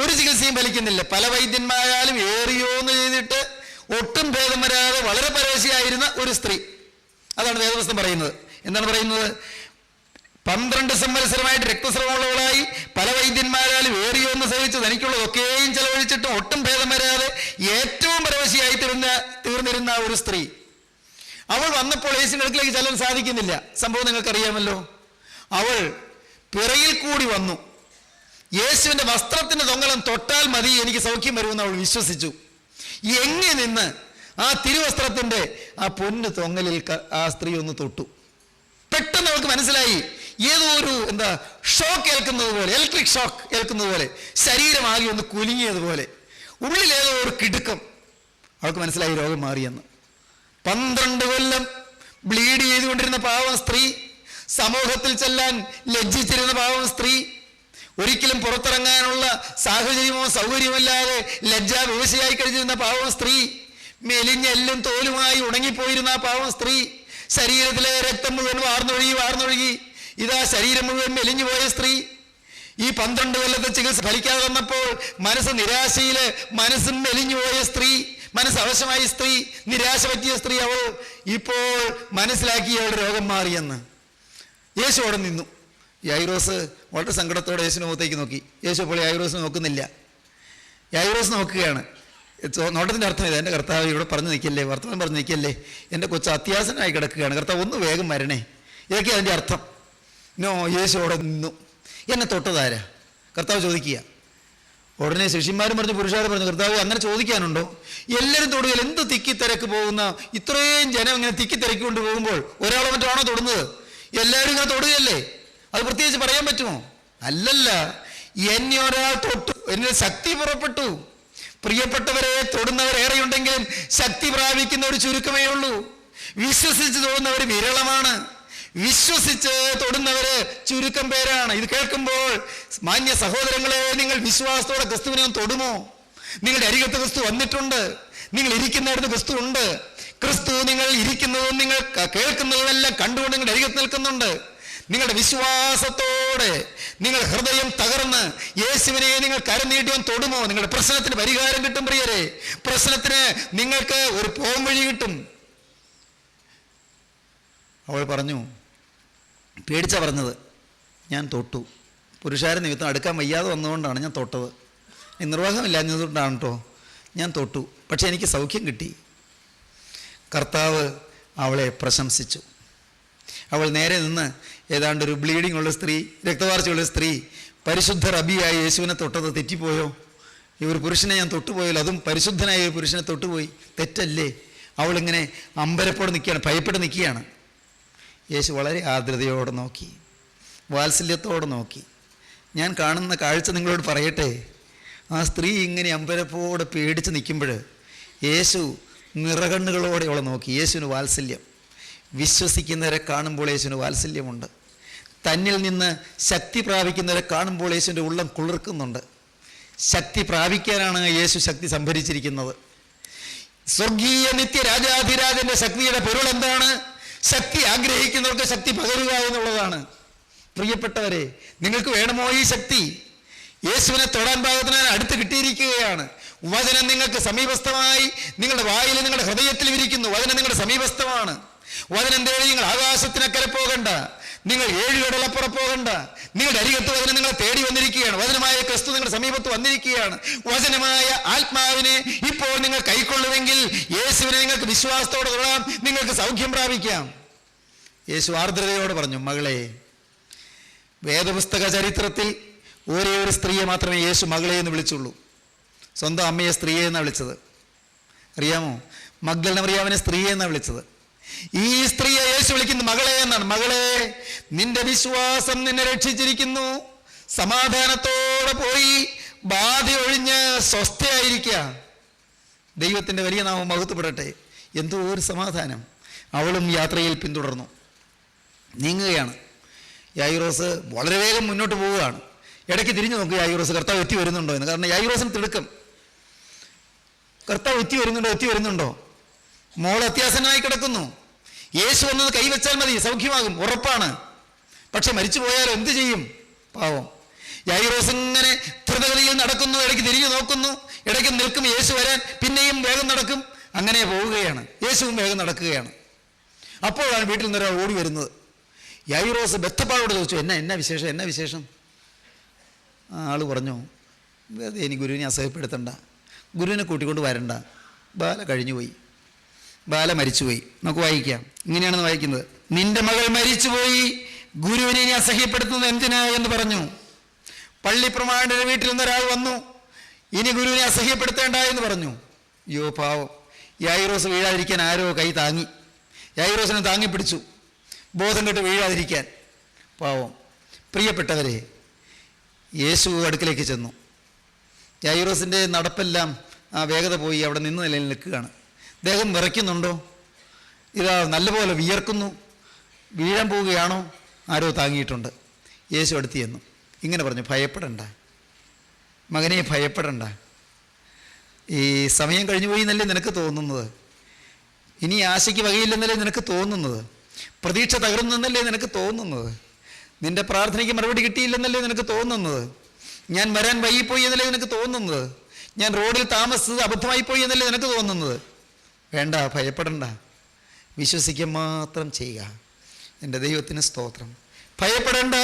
C: ഒരു ചികിത്സയും ഫലിക്കുന്നില്ല. പല വൈദ്യന്മാരാലും ഏറിയോന്ന് ചെയ്തിട്ട് ഒട്ടും ഭേദം വരാതെ വളരെ പരവശിയായിരുന്ന ഒരു സ്ത്രീ. അതാണ് വേദപുസ്തകം പറയുന്നത്. എന്താണ് പറയുന്നത്? 12 സംവത്സരമായിട്ട് രക്തസ്രവമുള്ളവളായി പല വൈദ്യന്മാരാലും ഏറിയോന്ന് സഹിച്ച് തനിക്കുള്ളതൊക്കെയും ചെലവഴിച്ചിട്ടും ഒട്ടും ഭേദം വരാതെ ഏറ്റവും പരവശിയായി തീർന്നിരുന്ന ഒരു സ്ത്രീ. അവൾ വന്നപ്പോൾ യേശുവിന്റെ അടുക്കിലേക്ക് ചെല്ലാൻ സാധിക്കുന്നില്ല. സംഭവം നിങ്ങൾക്കറിയാമല്ലോ. അവൾ പിറയിൽ കൂടി വന്നു. യേശുവിന്റെ വസ്ത്രത്തിന്റെ തൊങ്ങലം തൊട്ടാൽ മതി എനിക്ക് സൗഖ്യം വരുമെന്ന് അവൾ വിശ്വസിച്ചു. എങ്ങനെ നിന്ന് ആ തിരുവസ്ത്രത്തിന്റെ ആ പൊന്നു തൊങ്ങലിൽ ആ സ്ത്രീ ഒന്ന് തൊട്ടു. പെട്ടെന്ന് അവൾക്ക് മനസ്സിലായി, ഏതോ ഒരു ഷോക്ക് ഏൽക്കുന്നത് പോലെ, ഇലക്ട്രിക് ഷോക്ക് ഏൽക്കുന്നത് പോലെ, ശരീരമാകെ ഒന്ന് കുലുങ്ങിയതുപോലെ, ഉള്ളിലേതോ ഒരു കിടുക്കം. അവൾക്ക് മനസ്സിലായി രോഗം മാറിയെന്ന്. 12 കൊല്ലം ബ്ലീഡ് ചെയ്തുകൊണ്ടിരുന്ന പാവം സ്ത്രീ, സമൂഹത്തിൽ ചെല്ലാൻ ലജ്ജിച്ചിരുന്ന പാവം സ്ത്രീ, ഒരിക്കലും പുറത്തിറങ്ങാനുള്ള സാഹചര്യമോ സൗകര്യമല്ലാതെ ലജ്ജാവിവശയായി കഴിഞ്ഞിരുന്ന പാവം സ്ത്രീ, മെലിഞ്ഞെല്ലും തോലുമായി ഉണങ്ങിപ്പോയിരുന്ന ആ പാവം സ്ത്രീ, ശരീരത്തിലെ രക്തം മുഴുവൻ വാർന്നൊഴുകി ഇതാ ശരീരം മുഴുവൻ മെലിഞ്ഞുപോയ സ്ത്രീ, ഈ 12 കൊല്ലത്തെ ചികിത്സ ഫലിക്കാതെ വന്നപ്പോൾ മനസ്സ് നിരാശയില്, മനസ്സും മെലിഞ്ഞുപോയ സ്ത്രീ, മനസ്സ് അവശമായ സ്ത്രീ, നിരാശ പറ്റിയ സ്ത്രീ. അവൾ ഇപ്പോൾ മനസ്സിലാക്കി അവളുടെ രോഗം മാറിയെന്ന്. യേശു അവിടെ നിന്നു. യായിറോസ് വളരെ സങ്കടത്തോടെ യേശുവിനെ മുഖത്തേക്ക് നോക്കി. യേശു അപ്പോൾ യായിറോസിനെ നോക്കുന്നില്ല. യായിറോസ് നോക്കുകയാണ്. നോട്ടത്തിൻ്റെ അർത്ഥം ഇതാ, എൻ്റെ കർത്താവ് ഇവിടെ പറഞ്ഞു നിൽക്കല്ലേ, വർത്തമാനം പറഞ്ഞു നിൽക്കല്ലേ, എൻ്റെ കൊച്ചു അത്യാസനായി കിടക്കുകയാണ്, കർത്താവ് ഒന്ന് വേഗം വരണേ. ഇതൊക്കെ അതിൻ്റെ അർത്ഥം. യേശു അവിടെ നിന്നു. എന്നെ തൊട്ടതാരാ? കർത്താവ് ചോദിക്കുക. ഉടനെ ശിഷ്യന്മാരും പറഞ്ഞു, പുരുഷാരും പറഞ്ഞു, കർത്താവ് അങ്ങനെ ചോദിക്കാനുണ്ടോ? എല്ലാവരും തൊടുകയിൽ എന്ത് തിക്കിത്തിരക്ക് പോകുന്ന ഇത്രയും ജനം ഇങ്ങനെ തിക്കിത്തിരക്കൊണ്ട് പോകുമ്പോൾ ഒരാളെ മറ്റാണോ തൊടുന്നത്? എല്ലാവരും ഇങ്ങനെ തൊടുകയല്ലേ? അത് പ്രത്യേകിച്ച് പറയാൻ പറ്റുമോ? അല്ലല്ല, എന്നെ ഒരാൾ തൊട്ടു, എന്നിൽ ശക്തി പുറപ്പെട്ടു. പ്രിയപ്പെട്ടവരെ തൊടുന്നവരേറെയുണ്ടെങ്കിലും ശക്തി പ്രാപിക്കുന്ന ഒരു ചുരുക്കമേ ഉള്ളൂ. വിശ്വസിച്ച് തൊടുന്നവർ വിരളമാണ്. വിശ്വസിച്ച് തൊടുന്നവര് ചുരുക്കം പേരാണ്. ഇത് കേൾക്കുമ്പോൾ മാന്യ സഹോദരങ്ങളെ, നിങ്ങൾ വിശ്വാസത്തോടെ ക്രിസ്തുവിനെ തൊടുമോ? നിങ്ങളുടെ അരികത്ത് ക്രിസ്തു വന്നിട്ടുണ്ട്. നിങ്ങൾ ഇരിക്കുന്നിടത്ത് ക്രിസ്തു ഉണ്ട്. ക്രിസ്തു നിങ്ങൾ ഇരിക്കുന്നതും നിങ്ങൾ കേൾക്കുന്നതുമെല്ലാം കണ്ടുകൊണ്ട് നിങ്ങളുടെ അരികത്ത് നിൽക്കുന്നുണ്ട്. നിങ്ങളുടെ വിശ്വാസത്തോടെ നിങ്ങൾ ഹൃദയം തകർന്ന് യേശുവിനെ നിങ്ങൾ കരനീട്ടിയും തൊടുമോ? നിങ്ങളുടെ പ്രശ്നത്തിന് പരിഹാരം കിട്ടും പ്രിയരെ. പ്രശ്നത്തിന് നിങ്ങൾക്ക് ഒരു പോംവഴി കിട്ടും. അവൾ പറഞ്ഞു, പേടിച്ചാ പറഞ്ഞത്, ഞാൻ തൊട്ടു. പുരുഷാര നിമിത്തം അടുക്കാൻ വയ്യാതെ വന്നതുകൊണ്ടാണ് ഞാൻ തൊട്ടത്. നിർവാഹമില്ലാഞ്ഞതുകൊണ്ടാണ് കേട്ടോ ഞാൻ തൊട്ടു. പക്ഷെ എനിക്ക് സൗഖ്യം കിട്ടി. കർത്താവ് അവളെ പ്രശംസിച്ചു. അവൾ നേരെ നിന്ന് ഏതാണ്ട് ഒരു ബ്ലീഡിംഗ് ഉള്ള സ്ത്രീ, രക്തവാർച്ചയുള്ള സ്ത്രീ, പരിശുദ്ധ റബിയായി യേശുവിനെ തൊട്ടത് തെറ്റിപ്പോയോ? ഈ ഒരു പുരുഷനെ ഞാൻ തൊട്ടുപോയല്ലോ, അതും പരിശുദ്ധനായ ഒരു പുരുഷനെ തൊട്ടുപോയി, തെറ്റല്ലേ? അവളിങ്ങനെ അമ്പരപ്പോടെ നിൽക്കുകയാണ്, ഭയപ്പെട്ട് നിൽക്കുകയാണ്. യേശു വളരെ ആർദ്രതയോടെ നോക്കി, വാത്സല്യത്തോടെ നോക്കി. ഞാൻ കാണുന്ന കാഴ്ച നിങ്ങളോട് പറയട്ടെ. ആ സ്ത്രീ ഇങ്ങനെ അമ്പരപ്പോടെ പേടിച്ച് നിൽക്കുമ്പോൾ യേശു നിറകണ്ണുകളോടെ അവളെ നോക്കി. യേശുവിന് വാത്സല്യം. വിശ്വസിക്കുന്നവരെ കാണുമ്പോൾ യേശുവിന് വാത്സല്യമുണ്ട്. തന്നിൽ നിന്ന് ശക്തി പ്രാപിക്കുന്നവരെ കാണുമ്പോൾ യേശുവിൻ്റെ ഉള്ളം കുളിർക്കുന്നുണ്ട്. ശക്തി പ്രാപിക്കാനാണ് യേശു ശക്തി സംഭരിച്ചിരിക്കുന്നത്. സ്വർഗീയ നിത്യ രാജാധിരാജൻ്റെ ശക്തിയുടെ പൊരുൾ എന്താണ്? ശക്തി ആഗ്രഹിക്കുന്നവർക്ക് ശക്തി പകരുക എന്നുള്ളതാണ്. പ്രിയപ്പെട്ടവരെ, നിങ്ങൾക്ക് വേണമോ ഈ ശക്തി? യേശുവിനെ തൊടാൻ പാകത്തിന് അടുത്ത് കിട്ടിയിരിക്കുകയാണ്. വചനം നിങ്ങൾക്ക് സമീപസ്ഥമായി നിങ്ങളുടെ വായിൽ, നിങ്ങളുടെ ഹൃദയത്തിൽ ഇരിക്കുന്നു. വചനം നിങ്ങളുടെ സമീപസ്ഥമാണ്. വചനം തേടി നിങ്ങൾ ആകാശത്തിനക്കരെ പോകണ്ട, നിങ്ങൾ 7 കടലപ്പുറം പോകണ്ട. നിങ്ങളുടെ അരികത്ത് വചനം നിങ്ങളെ തേടി വന്നിരിക്കുകയാണ്. വചനമായ ക്രിസ്തു നിങ്ങളുടെ സമീപത്ത് വന്നിരിക്കുകയാണ്. വചനമായ ആത്മാവിനെ ഇപ്പോൾ നിങ്ങൾ കൈക്കൊള്ളുമെങ്കിൽ യേശുവിനെ നിങ്ങൾക്ക് വിശ്വാസത്തോടെ തൊടാം, നിങ്ങൾക്ക് സൗഖ്യം പ്രാപിക്കാം. യേശു ആർദ്രതയോട് പറഞ്ഞു, മകളെ. വേദപുസ്തക ചരിത്രത്തിൽ ഒരേ ഒരു സ്ത്രീയെ മാത്രമേ യേശു മകളെ എന്ന് വിളിച്ചുള്ളൂ. സ്വന്തം അമ്മയെ സ്ത്രീയെ എന്നാണ് വിളിച്ചത്. അറിയാമോ? മഗ്ദലന മറിയാമിനെ സ്ത്രീയെ എന്നാണ് വിളിച്ചത്. ഈ സ്ത്രീയെ യേശു വിളിക്കുന്നത് മകളെ എന്നാണ്. മകളെ, നിന്റെ വിശ്വാസം നിന്നെ രക്ഷിച്ചിരിക്കുന്നു. സമാധാനത്തോടെ പോയി ബാധ ഒഴിഞ്ഞ് സ്വസ്ഥയായിരിക്കുക. ദൈവത്തിൻ്റെ വലിയ നാമം മഹത്വപ്പെടട്ടെ. എന്തോ ഒരു സമാധാനം. അവളും യാത്രയിൽ പിന്തുടർന്നു. നീങ്ങുകയാണ്. യായിറോസ് വളരെ വേഗം മുന്നോട്ട് പോവുകയാണ്. ഇടയ്ക്ക് തിരിഞ്ഞു നോക്കുക യായിറോസ് കർത്താവ് എത്തി വരുന്നുണ്ടോ എന്ന്. കാരണം യായിറോസിന് തിടുക്കം, കർത്താവ് എത്തി വരുന്നുണ്ടോ. മോൾ അത്യാസനായി കിടക്കുന്നു. യേശു വന്നത് കൈവച്ചാൽ മതി, സൗഖ്യമാകും, ഉറപ്പാണ്. പക്ഷെ മരിച്ചു പോയാലോ, എന്ത് ചെയ്യും? പാവം. യായിറോസ് ഇങ്ങനെ ധൃതഗതിയിൽ നടക്കുന്നു, ഇടയ്ക്ക് തിരിഞ്ഞു നോക്കുന്നു, ഇടയ്ക്ക് നിൽക്കും യേശു വരാൻ, പിന്നെയും വേഗം നടക്കും. അങ്ങനെ പോവുകയാണ്. യേശുവും വേഗം നടക്കുകയാണ്. അപ്പോഴാണ് വീട്ടിൽ നിന്നൊരാൾ ഓടി വരുന്നത്. യായിറോസ് ബദ്ധപ്പാടോട് ചോദിച്ചു, എന്നാ വിശേഷം? ആള് പറഞ്ഞു, വെറുതെ ഇനി ഗുരുവിനെ അസഹ്യപ്പെടുത്തണ്ട, ഗുരുവിനെ കൂട്ടിക്കൊണ്ട് വരണ്ട, ബാല കഴിഞ്ഞുപോയി, ബാല മരിച്ചുപോയി. നമുക്ക് വായിക്കാം. ഇങ്ങനെയാണെന്ന് വായിക്കുന്നത്: നിന്റെ മകൾ മരിച്ചുപോയി, ഗുരുവിനെ ഇനി അസഹ്യപ്പെടുത്തുന്നത് എന്തിനാ എന്ന് പറഞ്ഞു. പള്ളിപ്രമാണിയുടെ വീട്ടിൽ നിന്നൊരാൾ വന്നു, ഇനി ഗുരുവിനെ അസഹ്യപ്പെടുത്തേണ്ട എന്ന് പറഞ്ഞു. യോ പാവം, യായിറോസ് വീഴാതിരിക്കാൻ ആരോ കൈ താങ്ങി, യായിറോസിനെ താങ്ങി പിടിച്ചു, ബോധം കെട്ട് വീഴാതിരിക്കാൻ. പാവം. പ്രിയപ്പെട്ടവരെ, യേശു അടുക്കിലേക്ക് ചെന്നു. യായിറോസിൻ്റെ നടപ്പെല്ലാം വേഗത പോയി, അവിടെ നിന്ന് നിലയിൽ നിൽക്കുകയാണ്. ദേഹം വിറയ്ക്കുന്നുണ്ടോ? ഇതാ നല്ലപോലെ വിയർക്കുന്നു. വീഴാൻ പോവുകയാണോ? ആരോ താങ്ങിയിട്ടുണ്ട്. യേശു അടുത്ത് ചെന്നു. ഇങ്ങനെ പറഞ്ഞു, ഭയപ്പെടണ്ട മകനെ, ഭയപ്പെടണ്ട. ഈ സമയം കഴിഞ്ഞു പോയി എന്നല്ലേ നിനക്ക് തോന്നുന്നത്? ഇനി ആശയ്ക്ക് വകയില്ലെന്നല്ലേ നിനക്ക് തോന്നുന്നത്? പ്രതീക്ഷ തകർന്നെന്നല്ലേ നിനക്ക് തോന്നുന്നത്? നിന്റെ പ്രാർത്ഥനയ്ക്ക് മറുപടി കിട്ടിയില്ലെന്നല്ലേ നിനക്ക് തോന്നുന്നത്? ഞാൻ വരാൻ വൈകിപ്പോയി എന്നല്ലേ നിനക്ക് തോന്നുന്നത്? ഞാൻ റോഡിൽ താമസിച്ചത് അബദ്ധമായി പോയി എന്നല്ലേ നിനക്ക് തോന്നുന്നത്? വേണ്ട, ഭയപ്പെടണ്ട, വിശ്വസിക്കുക മാത്രം ചെയ്യുക. എൻ്റെ ദൈവത്തിന് സ്തോത്രം. ഭയപ്പെടേണ്ട,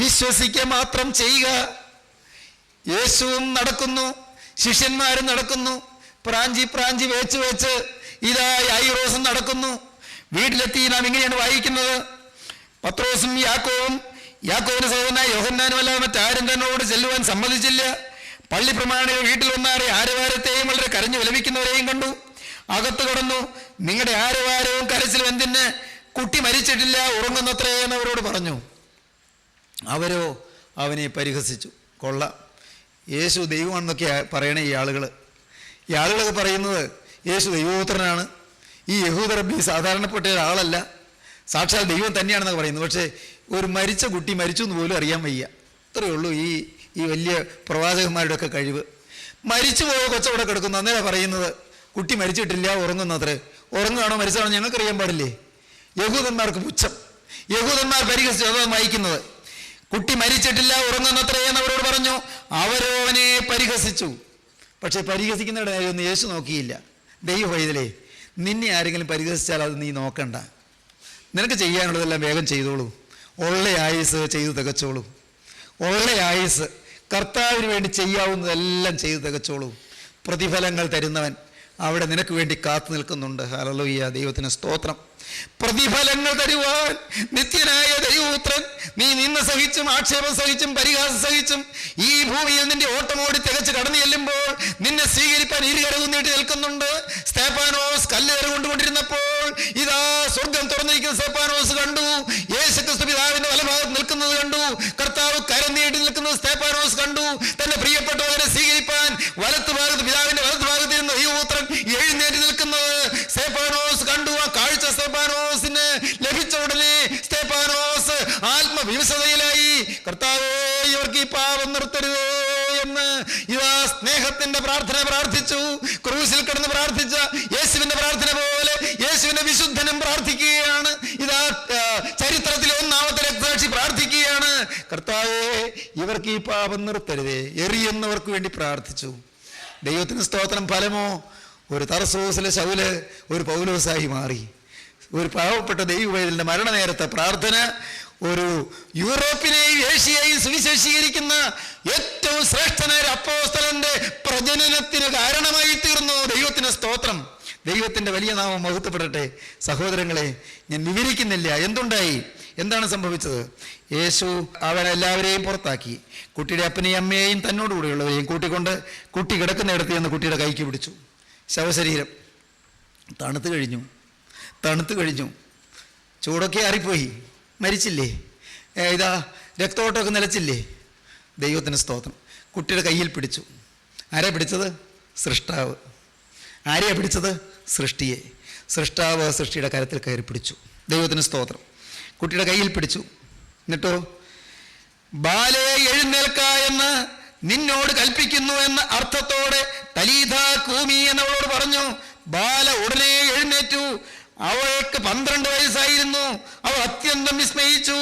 C: വിശ്വസിക്കുക മാത്രം ചെയ്യുക. യേശുവും നടക്കുന്നു, ശിഷ്യന്മാരും നടക്കുന്നു. പ്രാഞ്ചി വെച്ച് ഇതാ യായിറോസും നടക്കുന്നു. വീട്ടിലെത്തി നാം ഇങ്ങനെയാണ് വായിക്കുന്നത്: പത്രോസും യാക്കോവിന് സഹോദരനായ യോഹന്നാനും അല്ലാതെ മറ്റാരും തന്നോട് ചെല്ലുവാൻ സമ്മതിച്ചില്ല. പള്ളി പ്രമാണികൾ വീട്ടിൽ വന്നാറെ ആരവാരത്തെയും വളരെ കരഞ്ഞു വിലപിക്കുന്നവരെയും കണ്ടു. അകത്ത് കടന്നു. നിങ്ങളുടെ ആരവാരവും കരച്ചിലും എന്തിന്? കുട്ടി മരിച്ചിട്ടില്ല, ഉറങ്ങുന്നത്രേ എന്നവരോട് പറഞ്ഞു. അവരോ അവനെ പരിഹസിച്ചു. കൊള്ളാം, യേശു ദൈവമാണെന്നൊക്കെ പറയണേ ഈ ആളുകളൊക്കെ പറയുന്നത് യേശു ദൈവപുത്രനാണ്, ഈ യഹൂദ റബ്ബി സാധാരണപ്പെട്ട ഒരാളല്ല, സാക്ഷാൽ ദൈവം തന്നെയാണെന്നൊക്കെ പറയുന്നു. പക്ഷേ ഒരു മരിച്ച കുട്ടി മരിച്ചു എന്ന് പോലും അറിയാൻ വയ്യ. അത്രയേ ഉള്ളൂ ഈ വലിയ പ്രവാചകന്മാരുടെയൊക്കെ കഴിവ്. മരിച്ചു പോയ കൊച്ചവിടെ കിടക്കുന്നു, അന്നേരം പറയുന്നത് കുട്ടി മരിച്ചിട്ടില്ല, ഉറങ്ങുന്നത്രേ. ഉറങ്ങുകയാണോ മരിച്ചാണോ ഞങ്ങൾക്കറിയാൻ പാടില്ലേ? യഹൂദന്മാർക്ക് പുച്ഛം. യഹൂദന്മാർ പരിഹസിച്ചു. അതാണ് വായിക്കുന്നത്. കുട്ടി മരിച്ചിട്ടില്ല, ഉറങ്ങുന്നത്രേ എന്നവരോട് പറഞ്ഞു. അവരോ അവനെ പരിഹസിച്ചു. പക്ഷെ പരിഹസിക്കുന്നവരുടെ കാര്യമൊന്നും യേശു നോക്കിയില്ല. ദൈവ പൈതലേ, നിന്നെ ആരെങ്കിലും പരിഹസിച്ചാൽ അത് നീ നോക്കണ്ട. നിനക്ക് ചെയ്യാനുള്ളതെല്ലാം വേഗം ചെയ്തോളൂ. ഉള്ള ആയുസ് ചെയ്തു തികച്ചോളൂ. ഉള്ള ആയുസ് കർത്താവിന് വേണ്ടി ചെയ്യാവുന്നതെല്ലാം ചെയ്തു തികച്ചോളൂ. പ്രതിഫലങ്ങൾ തരുന്നവൻ അവിടെ നിനക്ക് വേണ്ടി കാത്തു നിൽക്കുന്നുണ്ട്. ഹല്ലേലൂയ, ദൈവത്തിന് സ്തോത്രം. പ്രതിഫലങ്ങൾ തരുവാൻ നിത്യനായ ദൈവപുത്രൻ നീ നിന്ന സഹിച്ചും ആക്ഷേപം സഹിച്ചും പരിഹാസം സഹിച്ചും ഈ ഭൂമിയിൽ നിന്റെ ഓട്ടമോടി തികച്ച് കടന്നു ചെല്ലുമ്പോൾ നിന്നെ സ്വീകരിപ്പാൻ ഇരുകരവും നീട്ടി നിൽക്കുന്നുണ്ട്. സ്തേഫാനോസ് കല്ലേറ് കൊണ്ടുകൊണ്ടിരുന്നപ്പോൾ ഇതാ സ്വർഗം തുറന്നിരിക്കുന്ന സ്തേഫാനോസ് കണ്ടു. യേശുക്രിസ്തു പിതാവിന്റെ വലഭാഗത്ത് നിൽക്കുന്നത് കണ്ടു. കർത്താവ് കരം നീട്ടി നിൽക്കുന്നത് സ്തേഫാനോസ് കണ്ടു. തന്റെ പ്രിയപ്പെട്ടവരെ സ്വീകരിപ്പാൻ വലത്തുഭാഗത്ത് പിതാവിന്റെ വലത്തുഭാഗത്ത് ഇരുന്ന ദൈവപുത്രൻ എഴുന്നേറ്റ് നിൽക്കുന്നത് സ്തേഫാനോസ് കണ്ടു. ആ കാഴ്ച സ്തേഫാനോസിന് ലഭിച്ച ഉടനെ സ്തേഫാനോസ് ആത്മവിവശതയിലായി. കർത്താവേ, ഇവർക്ക് ഈ പാപം നിർത്തരുതേ എന്ന് ഇതാ സ്നേഹത്തിന്റെ പ്രാർത്ഥന പ്രാർത്ഥിച്ചു. ക്രൂസിൽ കിടന്ന് പ്രാർത്ഥിച്ച യേശുവിന്റെ പ്രാർത്ഥന പോലെ യേശുവിന്റെ വിശുദ്ധനും പ്രാർത്ഥിക്കുകയാണ്. ഇതാ ചരിത്രത്തിലെ ഒന്നാമത്തെ രക്തസാക്ഷി പ്രാർത്ഥിക്കുകയാണ്, കർത്താവേ, ഇവർക്ക് ഈ പാപം നിർത്തരുതേ. എറിയുന്നവർക്ക് വേണ്ടി പ്രാർത്ഥിച്ചു. ദൈവത്തിന് സ്തോത്രം. ഫലമോ, ഒരു തർസോസിലെ ശൗല് ഒരു പൗലോസായി മാറി. ഒരു പാവപ്പെട്ട ദൈവവൈതലിന്റെ മരണനേരത്തെ പ്രാർത്ഥന ഒരു യൂറോപ്പിനെയും ഏഷ്യയെയും സുവിശേഷീകരിക്കുന്ന ഏറ്റവും ശ്രേഷ്ഠനായ അപ്പോസ്തലന്റെ പ്രജനനത്തിന് കാരണമായി തീർന്നു. ദൈവത്തിന് സ്തോത്രം. ദൈവത്തിന്റെ വലിയ നാമം മഹത്വപ്പെടട്ടെ. സഹോദരങ്ങളെ, ഞാൻ വിവരിക്കുന്നില്ല എന്തുണ്ടായി, എന്താണ് സംഭവിച്ചത്. യേശു അവരെല്ലാവരെയും പുറത്താക്കി. കുട്ടിയുടെ അപ്പനെയും അമ്മയെയും തന്നോടുകൂടെയുള്ളവരെയും കൂട്ടിക്കൊണ്ട് കുട്ടി കിടക്കുന്നിടത്ത് നിന്ന് കുട്ടിയുടെ കൈക്ക് പിടിച്ചു. ശവശരീരം തണുത്തു കഴിഞ്ഞു. ചൂടൊക്കെ ആറിപ്പോയി. മരിച്ചില്ലേ? ഇതാ രക്തോട്ടമൊക്കെ നിലച്ചില്ലേ? ദൈവത്തിന് സ്തോത്രം. കുട്ടിയുടെ കയ്യിൽ പിടിച്ചു. ആരെയാ പിടിച്ചത്? സൃഷ്ടാവ്. ആരെയാ പിടിച്ചത്? സൃഷ്ടിയെ. സൃഷ്ടാവ് സൃഷ്ടിയുടെ കരത്തിൽ കയറി പിടിച്ചു. ദൈവത്തിന് സ്തോത്രം. കുട്ടിയുടെ കയ്യിൽ പിടിച്ചു. എന്നിട്ടോ ബാലയെ എഴുന്നേൽക്ക എന്ന് നിന്നോട് കൽപ്പിക്കുന്നു എന്ന അർത്ഥത്തോടെ തലീഥ കൂമി എന്നവളോട് പറഞ്ഞു. ബാല ഉടനെ എഴുന്നേറ്റു. അവൾക്ക് 12 വയസ്സായിരുന്നു. അവൾ അത്യന്തം വിസ്മയിച്ചു.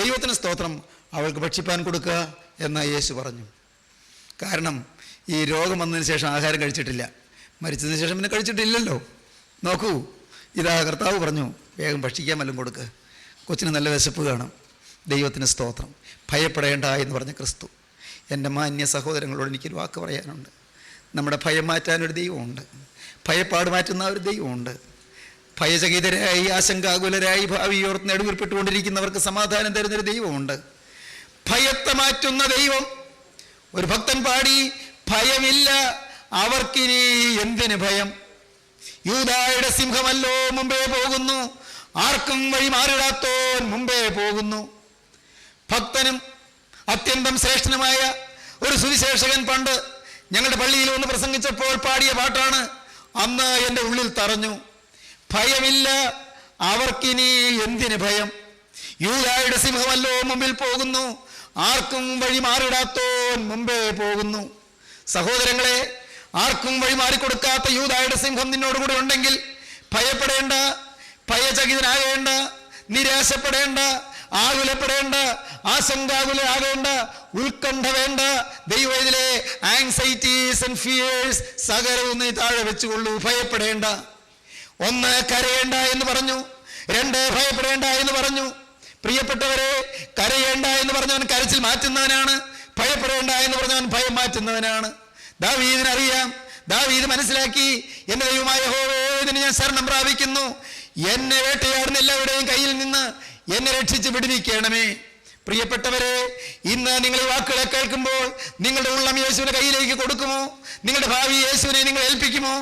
C: ദൈവത്തിന് സ്തോത്രം. അവൾക്ക് ഭക്ഷിപ്പാൻ കൊടുക്കുക എന്ന് യേശു പറഞ്ഞു. കാരണം ഈ രോഗം വന്നതിന് ശേഷം ആഹാരം കഴിച്ചിട്ടില്ല, മരിച്ചതിന് ശേഷം പിന്നെ കഴിച്ചിട്ടില്ലല്ലോ. നോക്കൂ, ഇതാ കർത്താവ് പറഞ്ഞു വേഗം ഭക്ഷിക്കാൻ വല്ലതും കൊടുക്കുക, കൊച്ചിന് നല്ല വിശപ്പ് കാണും. ദൈവത്തിന് സ്തോത്രം. ഭയപ്പെടേണ്ട എന്ന് പറഞ്ഞ ക്രിസ്തു. എൻ്റെ മാന്യ സഹോദരങ്ങളോട് എനിക്കൊരു വാക്ക് പറയാനുണ്ട്. നമ്മുടെ ഭയം മാറ്റാനൊരു ദൈവമുണ്ട്, ഭയപ്പാട് മാറ്റുന്ന ഒരു ദൈവമുണ്ട്. ഭയചകിതരായി ആശങ്കാകുലരായി ഭാവിയോർത്ത് നെടുവിൽപ്പെട്ടുകൊണ്ടിരിക്കുന്നവർക്ക് സമാധാനം തരുന്നൊരു ദൈവമുണ്ട്, ഭയത്തെ മാറ്റുന്ന ദൈവം. ഒരു ഭക്തൻ പാടി, ഭയമില്ല അവർക്കിനി എന്തിന് ഭയം, യൂദായുടെ സിംഹമല്ലോ മുമ്പേ പോകുന്നു, ആർക്കും വഴി മാറിടാത്തോൻ മുമ്പേ പോകുന്നു. ഭക്തനും അത്യന്തം ശ്രേഷ്ഠനുമായ ഒരു സുവിശേഷകൻ പണ്ട് ഞങ്ങളുടെ പള്ളിയിൽ വന്ന് പ്രസംഗിച്ചപ്പോൾ പാടിയ പാട്ടാണ്. അന്ന് എൻ്റെ ഉള്ളിൽ തറഞ്ഞു. ഭയമില്ല അവർക്കിനി എന്തിന് ഭയം, യൂദായുടെ സിംഹമല്ലോ മുമ്പിൽ പോകുന്നു, ആർക്കും വഴി മാറിടാത്തോൻ മുമ്പേ പോകുന്നു. സഹോദരങ്ങളെ, ആർക്കും വഴി മാറിക്കൊടുക്കാത്ത യൂദായുടെ സിംഹം നിന്നോടുകൂടെ ഉണ്ടെങ്കിൽ ഭയപ്പെടേണ്ട, ഭയചകിതനാകേണ്ട, നിരാശപ്പെടേണ്ട, ആകുലപ്പെടേണ്ട, ആശങ്കാകുലരാകേണ്ട, ഉത്കണ്ഠ വേണ്ട. ദൈവത്തിലെ ആങ്സൈറ്റീസ് ആൻഡ് ഫിയേഴ്സ് സകലവും നീ താഴെ വെച്ചുകൊള്ളൂ. ഭയപ്പെടേണ്ട. 1 കരയേണ്ട എന്ന് പറഞ്ഞു, 2 ഭയപ്പെടേണ്ട എന്ന് പറഞ്ഞു. പ്രിയപ്പെട്ടവരെ, കരയേണ്ട എന്ന് പറഞ്ഞവൻ കരച്ചിൽ മാറ്റുന്നവനാണ്, ഭയപ്പെടേണ്ട എന്ന് പറഞ്ഞവൻ ഭയം മാറ്റുന്നവനാണ്. ദാവീദിനറിയാം, ദാവീദ് മനസ്സിലാക്കി, എൻ്റെ ദൈവമായ യഹോവയെ ഞാൻ ശരണം പ്രാപിക്കുന്നു, എന്നെ വേട്ടയാടുന്ന എല്ലാവരുടെയും കയ്യിൽ നിന്ന് എന്നെ രക്ഷിച്ച് വിടുവിക്കണമേ. പ്രിയപ്പെട്ടവരെ, ഇന്ന് നിങ്ങൾ ഈ വാക്കുകളെ കേൾക്കുമ്പോൾ നിങ്ങളുടെ ഉള്ളം യേശുവിൻ്റെ കയ്യിലേക്ക് കൊടുക്കുമോ? നിങ്ങളുടെ ഭാവി യേശുവിനെ നിങ്ങൾ ഏൽപ്പിക്കുമോ?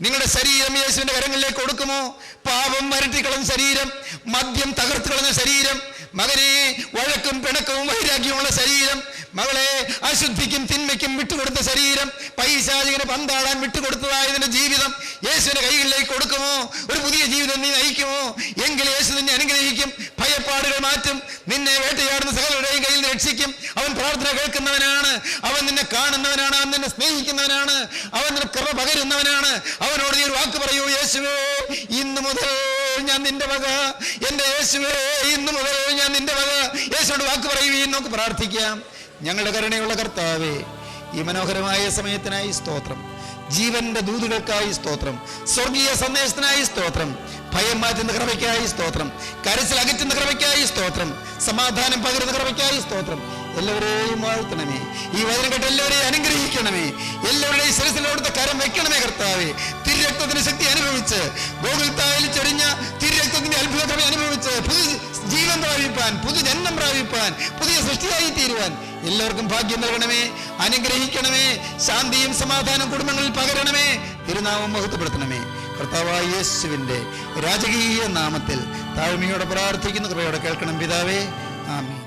C: നിങ്ങളുടെ ശരീരം യേശുവിൻ്റെ കരങ്ങളിലേക്ക് കൊടുക്കുമോ? പാപം വരട്ടിക്കളഞ്ഞ ശരീരം, മദ്യം തകർത്ത് കളഞ്ഞ ശരീരം, മകനെ വഴക്കും പിണക്കവും വൈരാഗ്യമുള്ള ശരീരം, മകളെ അശുദ്ധിക്കും തിന്മയ്ക്കും വിട്ടുകൊടുത്ത ശരീരം, പൈശാചികന് പന്താടാൻ വിട്ടുകൊടുത്തതായതിൻ്റെ ജീവിതം യേശുവിൻ്റെ കൈകളിലേക്ക് കൊടുക്കുമോ? ഒരു പുതിയ ജീവിതം നീ നയിക്കുമോ? എങ്കിൽ യേശു നിന്നെ അനുഗ്രഹിക്കും, ഭയപ്പാടുകൾ മാറ്റും, നിന്നെ വേട്ടയാടുന്ന സകലരുടെയും കയ്യിൽ നിന്ന് രക്ഷിക്കും. അവൻ പ്രാർത്ഥന കേൾക്കുന്നവനാണ്, അവൻ നിന്നെ കാണുന്നവനാണ്, അവൻ നിന്നെ സ്നേഹിക്കുന്നവനാണ്, അവൻ നിന്നെ കൃപ പകരുന്നവനാണ്. അവനോട് നീ ഒരു വാക്ക് പറയൂ, യേശുവേ ഇന്നു മുതൽ ഞാൻ നിന്റെ വക, എൻ്റെ യേശുവേ ഇന്നു മുതൽ ഞാൻ നിന്റെ വക. യേശുവോട് വാക്ക് പറയുകയും നമുക്ക് പ്രാർത്ഥിക്കാം. ഞങ്ങളുടെ കരുണയുള്ള കർത്താവേ, ഈ മനോഹരമായ സമയത്തിനായി സ്തോത്രം, ജീവന്റെ ദൂതുകൾക്കായി സ്തോത്രം, സ്വർഗീയ സന്ദേശത്തിനായി സ്തോത്രം, ഭയം മാറ്റുന്ന കൃപയ്ക്കായി സ്തോത്രം, കരച്ചിൽ അകറ്റുന്ന കൃപയ്ക്കായി സ്തോത്രം, സമാധാനം പകരുന്ന കൃപയ്ക്കായി സ്തോത്രം. എല്ലാവരെയും വാഴ്ത്തണമേ, ഈ വചനം കേട്ട് എല്ലാവരെയും അനുഗ്രഹിക്കണമേ, എല്ലാവരുടെയും ശിരസിലോടുത്ത കരം വെക്കണമേ കർത്താവേ. തിരുരക്തത്തിന്റെ ശക്തി അനുഭവിച്ച്, ഗോകുൽത്തായിൽ ചൊരിഞ്ഞ തിരുരക്തത്തിന്റെ അത്ഭുത കൃപ അനുഭവിച്ച് പുതിയ ജീവൻ പ്രാപിപ്പാൻ, പുതുജന്മം പ്രാപിപ്പാൻ, പുതിയ സൃഷ്ടിയായി തീരുവാൻ എല്ലാവർക്കും ഭാഗ്യം നൽകണമേ, അനുഗ്രഹിക്കണമേ, ശാന്തിയും സമാധാനം കുടുംബങ്ങളിൽ പകരണമേ, തിരുനാമം മഹത്വപ്പെടുത്തണമേ. കർത്താവായ യേശുവിൻ്റെ രാജകീയ നാമത്തിൽ താഴ്മയോടെ പ്രാർത്ഥിക്കുന്ന കൃപയോടെ കേൾക്കണം പിതാവേ, ആമേൻ.